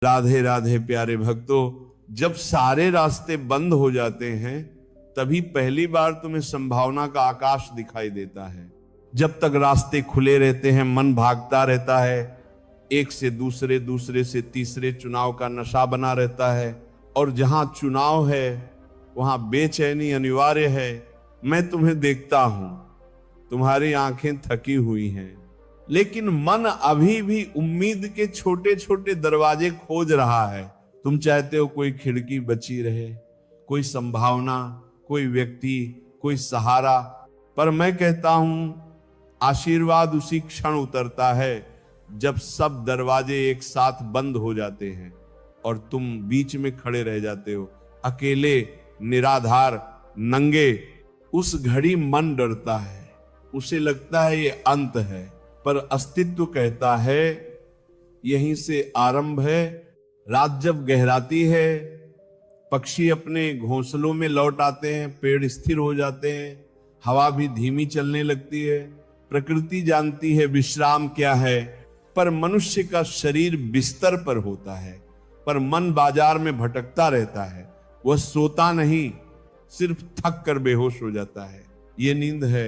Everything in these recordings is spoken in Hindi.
राधे राधे प्यारे भक्तों, जब सारे रास्ते बंद हो जाते हैं तभी पहली बार तुम्हें संभावना का आकाश दिखाई देता है। जब तक रास्ते खुले रहते हैं मन भागता रहता है, एक से दूसरे, दूसरे से तीसरे चुनाव का नशा बना रहता है। और जहां चुनाव है वहां बेचैनी अनिवार्य है। मैं तुम्हें देखता हूं, तुम्हारी आंखें थकी हुई हैं, लेकिन मन अभी भी उम्मीद के छोटे छोटे दरवाजे खोज रहा है। तुम चाहते हो कोई खिड़की बची रहे, कोई संभावना, कोई व्यक्ति, कोई सहारा। पर मैं कहता हूं आशीर्वाद उसी क्षण उतरता है जब सब दरवाजे एक साथ बंद हो जाते हैं और तुम बीच में खड़े रह जाते हो, अकेले, निराधार, नंगे। उस घड़ी मन डरता है, उसे लगता है ये अंत है, पर अस्तित्व कहता है यहीं से आरंभ है। रात जब गहराती है, पक्षी अपने घोंसलों में लौट आते हैं, पेड़ स्थिर हो जाते हैं, हवा भी धीमी चलने लगती है, प्रकृति जानती है विश्राम क्या है। पर मनुष्य का शरीर बिस्तर पर होता है, पर मन बाजार में भटकता रहता है। वह सोता नहीं, सिर्फ थक कर बेहोश हो जाता है। ये नींद है।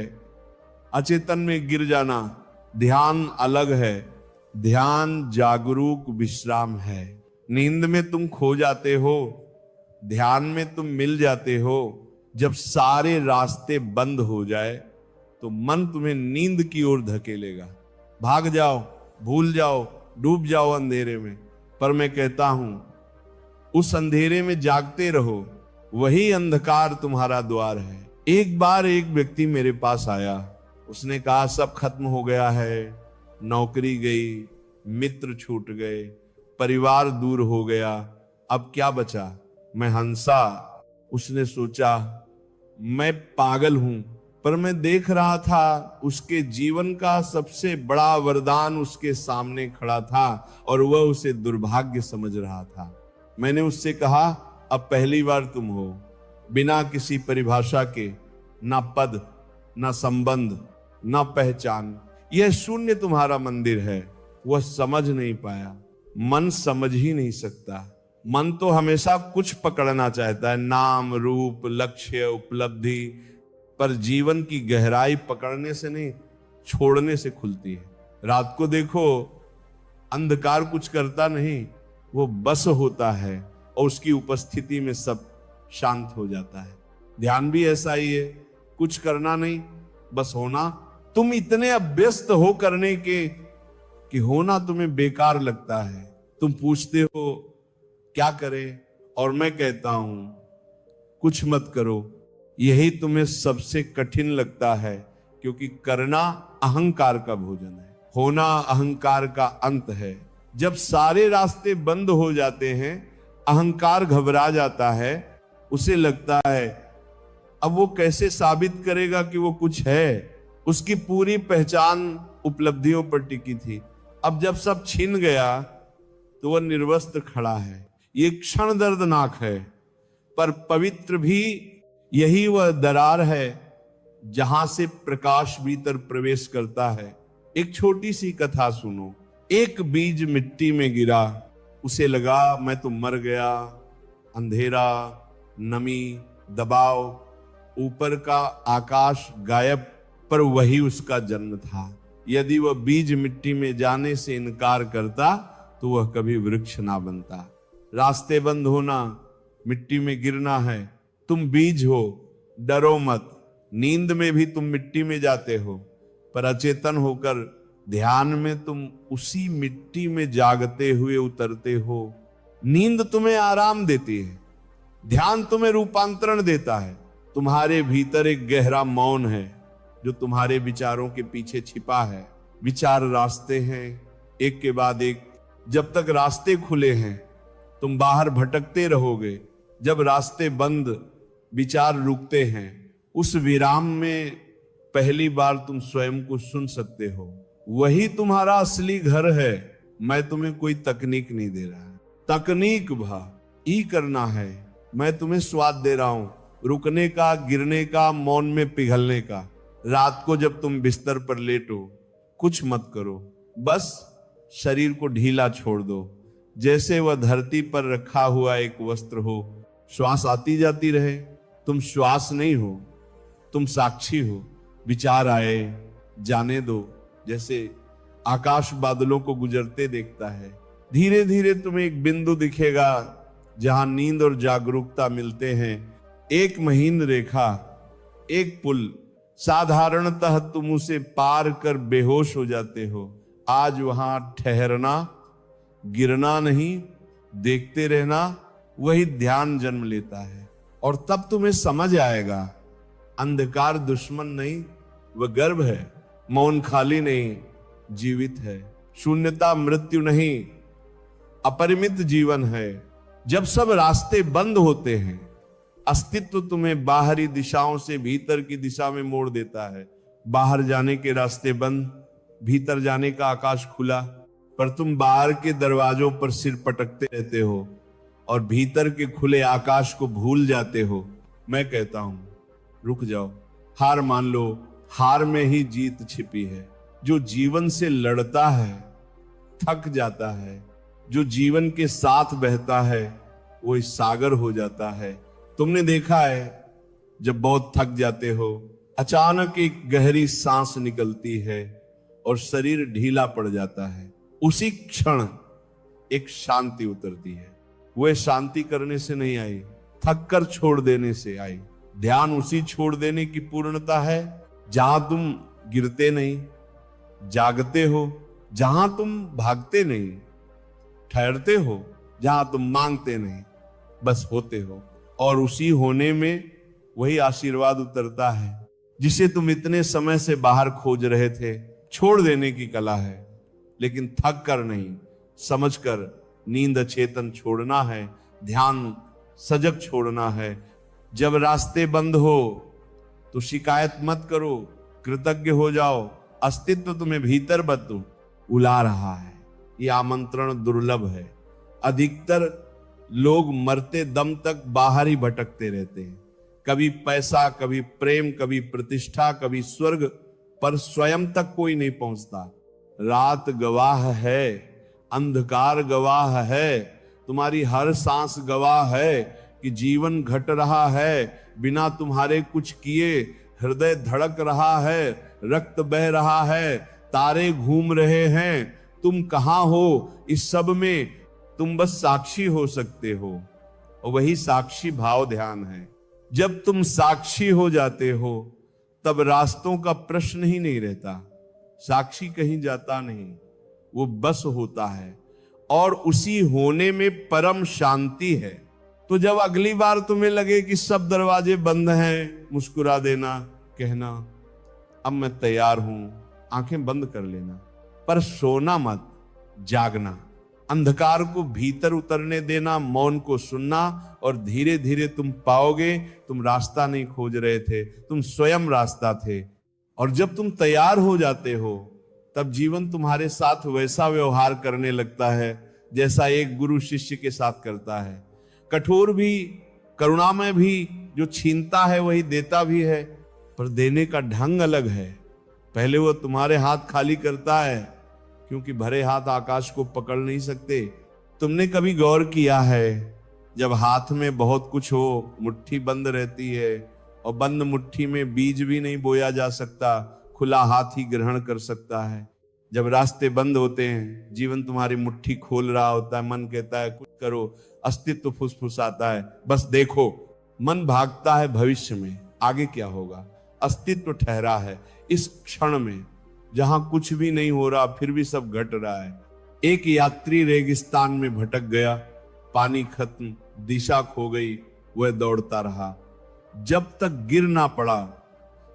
अचेतन में गिर जाना। ध्यान अलग है, ध्यान जागरूक विश्राम है। नींद में तुम खो जाते हो, ध्यान में तुम मिल जाते हो। जब सारे रास्ते बंद हो जाए तो मन तुम्हें नींद की ओर धकेलेगा। भाग जाओ, भूल जाओ, डूब जाओ अंधेरे में। पर मैं कहता हूं उस अंधेरे में जागते रहो, वही अंधकार तुम्हारा द्वार है। एक बार एक व्यक्ति मेरे पास आया, उसने कहा सब खत्म हो गया है, नौकरी गई, मित्र छूट गए, परिवार दूर हो गया, अब क्या बचा। मैं हंसा। उसने सोचा मैं पागल हूं, पर मैं देख रहा था उसके जीवन का सबसे बड़ा वरदान उसके सामने खड़ा था और वह उसे दुर्भाग्य समझ रहा था। मैंने उससे कहा अब पहली बार तुम हो, बिना किसी परिभाषा के, ना पद, ना संबंध, ना पहचान। यह शून्य तुम्हारा मंदिर है। वह समझ नहीं पाया। मन समझ ही नहीं सकता। मन तो हमेशा कुछ पकड़ना चाहता है, नाम, रूप, लक्ष्य, उपलब्धि। पर जीवन की गहराई पकड़ने से नहीं, छोड़ने से खुलती है। रात को देखो, अंधकार कुछ करता नहीं, वो बस होता है और उसकी उपस्थिति में सब शांत हो जाता है। ध्यान भी ऐसा ही है, कुछ करना नहीं, बस होना। तुम इतने अभ्यस्त हो करने के कि होना तुम्हें बेकार लगता है। तुम पूछते हो क्या करें, और मैं कहता हूं कुछ मत करो। यही तुम्हें सबसे कठिन लगता है, क्योंकि करना अहंकार का भोजन है, होना अहंकार का अंत है। जब सारे रास्ते बंद हो जाते हैं, अहंकार घबरा जाता है। उसे लगता है अब वो कैसे साबित करेगा कि वो कुछ है। उसकी पूरी पहचान उपलब्धियों पर टिकी थी। अब जब सब छिन गया तो वह निर्वस्त्र खड़ा है। ये क्षण दर्दनाक है, पर पवित्र भी यही वह दरार है जहां से प्रकाश भीतर प्रवेश करता है। एक छोटी सी कथा सुनो। एक बीज मिट्टी में गिरा, उसे लगा मैं तो मर गया। अंधेरा, नमी, दबाव, ऊपर का आकाश गायब, पर वही उसका जन्म था। यदि वह बीज मिट्टी में जाने से इनकार करता तो वह कभी वृक्ष ना बनता। रास्ते बंद होना, मिट्टी में गिरना है। तुम बीज हो, डरो मत। नींद में भी तुम मिट्टी में जाते हो, पर अचेतन होकर ध्यान में तुम उसी मिट्टी में जागते हुए उतरते हो। नींद तुम्हें आराम देती है, ध्यान तुम्हें रूपांतरण देता है। तुम्हारे भीतर एक गहरा मौन है जो तुम्हारे विचारों के पीछे छिपा है। विचार रास्ते हैं, एक के बाद एक। जब तक रास्ते खुले हैं तुम बाहर भटकते रहोगे। जब रास्ते बंद, विचार रुकते हैं, उस विराम में पहली बार तुम स्वयं को सुन सकते हो। वही तुम्हारा असली घर है। मैं तुम्हें कोई तकनीक नहीं दे रहा। तकनीक ही करना है। मैं तुम्हें स्वाद दे रहा हूं, रुकने का, गिरने का, मौन में पिघलने का। रात को जब तुम बिस्तर पर लेटो, कुछ मत करो, बस शरीर को ढीला छोड़ दो। जैसे वह धरती पर रखा हुआ एक वस्त्र हो, श्वास आती जाती रहे। तुम श्वास नहीं हो, तुम साक्षी हो। विचार आए जाने दो, जैसे आकाश बादलों को गुजरते देखता है। धीरे धीरे तुम्हें एक बिंदु दिखेगा जहां नींद और जागरूकता मिलते हैं। एक महीन रेखा, एक पुल। साधारणतः तुम उसे पार कर बेहोश हो जाते हो। आज वहां ठहरना, गिरना नहीं, देखते रहना, वही ध्यान जन्म लेता है। और तब तुम्हें समझ आएगा, अंधकार दुश्मन नहीं, वह गर्भ है। मौन खाली नहीं, जीवित है। शून्यता मृत्यु नहीं, अपरिमित जीवन है। जब सब रास्ते बंद होते हैं, अस्तित्व तुम्हें बाहरी दिशाओं से भीतर की दिशा में मोड़ देता है। बाहर जाने के रास्ते बंद, भीतर जाने का आकाश खुला, पर तुम बाहर के दरवाजों पर सिर पटकते रहते हो और भीतर के खुले आकाश को भूल जाते हो। मैं कहता हूं, रुक जाओ, हार मान लो। हार में ही जीत छिपी है। जो जीवन से लड़ता है, थक जाता है। जो जीवन के साथ बहता है, वो इस सागर हो जाता है। तुमने देखा है, जब बहुत थक जाते हो, अचानक एक गहरी सांस निकलती है और शरीर ढीला पड़ जाता है। उसी क्षण एक शांति उतरती है। वह शांति करने से नहीं आई, थक कर छोड़ देने से आई। ध्यान उसी छोड़ देने की पूर्णता है जहां तुम गिरते नहीं, जागते हो, जहां तुम भागते नहीं, ठहरते हो, जहां तुम मांगते नहीं, बस होते हो। और उसी होने में वही आशीर्वाद उतरता है जिसे तुम इतने समय से बाहर खोज रहे थे। छोड़ देने की कला है, लेकिन थक कर नहीं, समझ कर। नींद अचेतन छोड़ना है, ध्यान सजग छोड़ना है। जब रास्ते बंद हो तो शिकायत मत करो, कृतज्ञ हो जाओ। अस्तित्व तुम्हें भीतर बदलू उला रहा है। यह आमंत्रण दुर्लभ है। अधिकतर लोग मरते दम तक बाहर ही भटकते रहते हैं। कभी पैसा, कभी प्रेम, कभी प्रतिष्ठा, कभी स्वर्ग, पर स्वयं तक कोई नहीं पहुंचता। रात गवाह है, अंधकार गवाह है, तुम्हारी हर सांस गवाह है कि जीवन घट रहा है। बिना तुम्हारे कुछ किए हृदय धड़क रहा है, रक्त बह रहा है, तारे घूम रहे हैं। तुम कहां हो इस सब में? तुम बस साक्षी हो सकते हो, और वही साक्षी भाव ध्यान है। जब तुम साक्षी हो जाते हो, तब रास्तों का प्रश्न ही नहीं रहता। साक्षी कहीं जाता नहीं, वो बस होता है, और उसी होने में परम शांति है। तो जब अगली बार तुम्हें लगे कि सब दरवाजे बंद हैं, मुस्कुरा देना, कहना, अब मैं तैयार हूं, आंखें बंद कर लेना। पर सोना मत, जागना, अंधकार को भीतर उतरने देना, मौन को सुनना, और धीरे धीरे तुम पाओगे तुम रास्ता नहीं खोज रहे थे, तुम स्वयं रास्ता थे। और जब तुम तैयार हो जाते हो, तब जीवन तुम्हारे साथ वैसा व्यवहार करने लगता है जैसा एक गुरु शिष्य के साथ करता है। कठोर भी, करुणामय भी। जो छीनता है वही देता भी है, पर देने का ढंग अलग है। पहले वो तुम्हारे हाथ खाली करता है, क्योंकि भरे हाथ आकाश को पकड़ नहीं सकते। तुमने कभी गौर किया है, जब हाथ में बहुत कुछ हो, मुट्ठी बंद रहती है, और बंद मुट्ठी में बीज भी नहीं बोया जा सकता, खुला हाथ ही ग्रहण कर सकता है। जब रास्ते बंद होते हैं, जीवन तुम्हारी मुट्ठी खोल रहा होता है, मन कहता है कुछ करो, अस्तित्व फुसफुसाता है बस देखो। मन भागता है भविष्य में, आगे क्या होगा। अस्तित्व ठहरा है इस क्षण में, जहां कुछ भी नहीं हो रहा, फिर भी सब घट रहा है। एक यात्री रेगिस्तान में भटक गया, पानी खत्म, दिशा खो गई, वह दौड़ता रहा जब तक गिर ना पड़ा।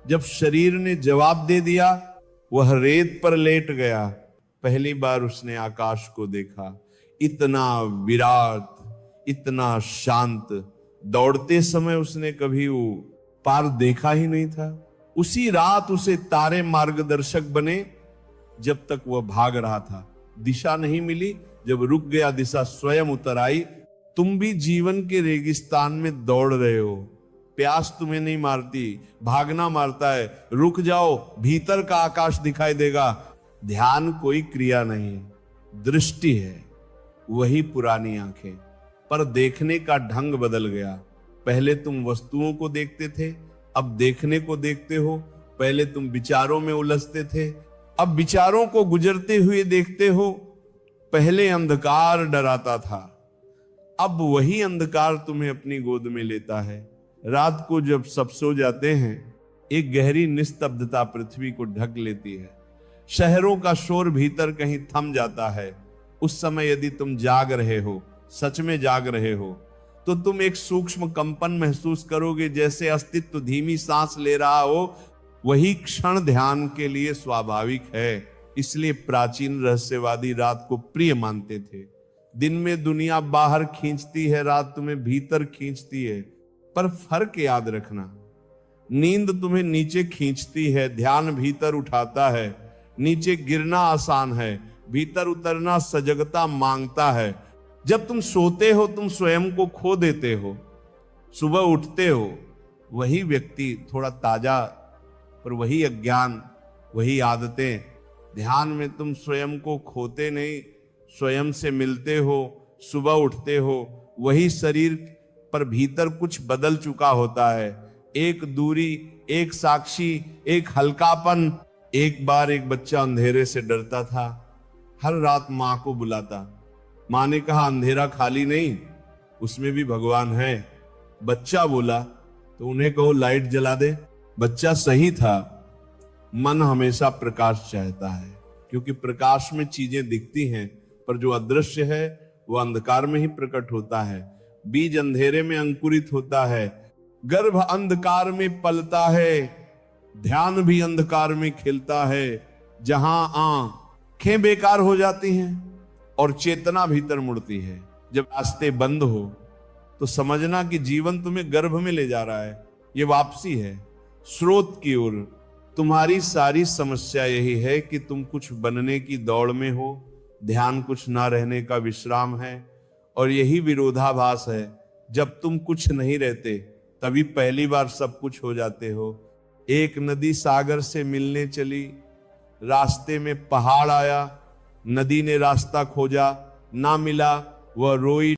जब शरीर ने जवाब दे दिया, वह रेत पर लेट गया। पहली बार उसने आकाश को देखा, इतना विराट, इतना शांत। दौड़ते समय उसने कभी वो पार देखा ही नहीं था। उसी रात उसे तारे मार्गदर्शक बने, जब तक वह भाग रहा था। दिशा नहीं मिली, जब रुक गया दिशा स्वयं उतर आई। तुम भी जीवन के रेगिस्तान में दौड़ रहे हो, प्यास तुम्हें नहीं मारती, भागना मारता है। रुक जाओ, भीतर का आकाश दिखाई देगा। ध्यान कोई क्रिया नहीं, दृष्टि है। वही पुरानी आंखें, पर देखने का ढंग बदल गया। पहले तुम वस्तुओं को देखते थे, अब देखने को देखते हो। पहले तुम विचारों में उलझते थे, अब विचारों को गुजरते हुए देखते हो। पहले अंधकार डराता था, अब वही अंधकार तुम्हें अपनी गोद में लेता है। रात को जब सब सो जाते हैं, एक गहरी निस्तब्धता पृथ्वी को ढक लेती है। शहरों का शोर भीतर कहीं थम जाता है। उस समय यदि तुम जाग रहे हो, सच में जाग रहे हो, तो तुम एक सूक्ष्म कंपन महसूस करोगे, जैसे अस्तित्व धीमी सांस ले रहा हो। वही क्षण ध्यान के लिए स्वाभाविक है। इसलिए प्राचीन रहस्यवादी रात को प्रिय मानते थे। दिन में दुनिया बाहर खींचती है, रात तुम्हें भीतर खींचती है। पर फर्क याद रखना, नींद तुम्हें नीचे खींचती है, ध्यान भीतर उठाता है। नीचे गिरना आसान है, भीतर उतरना सजगता मांगता है। जब तुम सोते हो तुम स्वयं को खो देते हो, सुबह उठते हो वही व्यक्ति थोड़ा ताजा, पर वही अज्ञान, वही आदतें। ध्यान में तुम स्वयं को खोते नहीं, स्वयं से मिलते हो। सुबह उठते हो वही शरीर, पर भीतर कुछ बदल चुका होता है। एक दूरी, एक साक्षी, एक हल्कापन। एक बार एक बच्चा अंधेरे से डरता था, हर रात मां को बुलाता। मां ने कहा अंधेरा खाली नहीं, उसमें भी भगवान है। बच्चा बोला तो उन्हें कहो लाइट जला दे। बच्चा सही था। मन हमेशा प्रकाश चाहता है, क्योंकि प्रकाश में चीजें दिखती हैं, पर जो अदृश्य है वो अंधकार में ही प्रकट होता है। बीज अंधेरे में अंकुरित होता है, गर्भ अंधकार में पलता है, ध्यान भी अंधकार में खिलता है। जहां आंखें बेकार हो जाती हैं और चेतना भीतर मुड़ती है। जब रास्ते बंद हो तो समझना कि जीवन तुम्हें गर्भ में ले जा रहा है। ये वापसी है स्रोत की ओर। तुम्हारी सारी समस्या यही है कि तुम कुछ बनने की दौड़ में हो, ध्यान कुछ ना रहने का विश्राम है। और यही विरोधाभास है, जब तुम कुछ नहीं रहते तभी पहली बार सब कुछ हो जाते हो। एक नदी सागर से मिलने चली, रास्ते में पहाड़ आया, नदी ने रास्ता खोजा, ना मिला, वह रोई।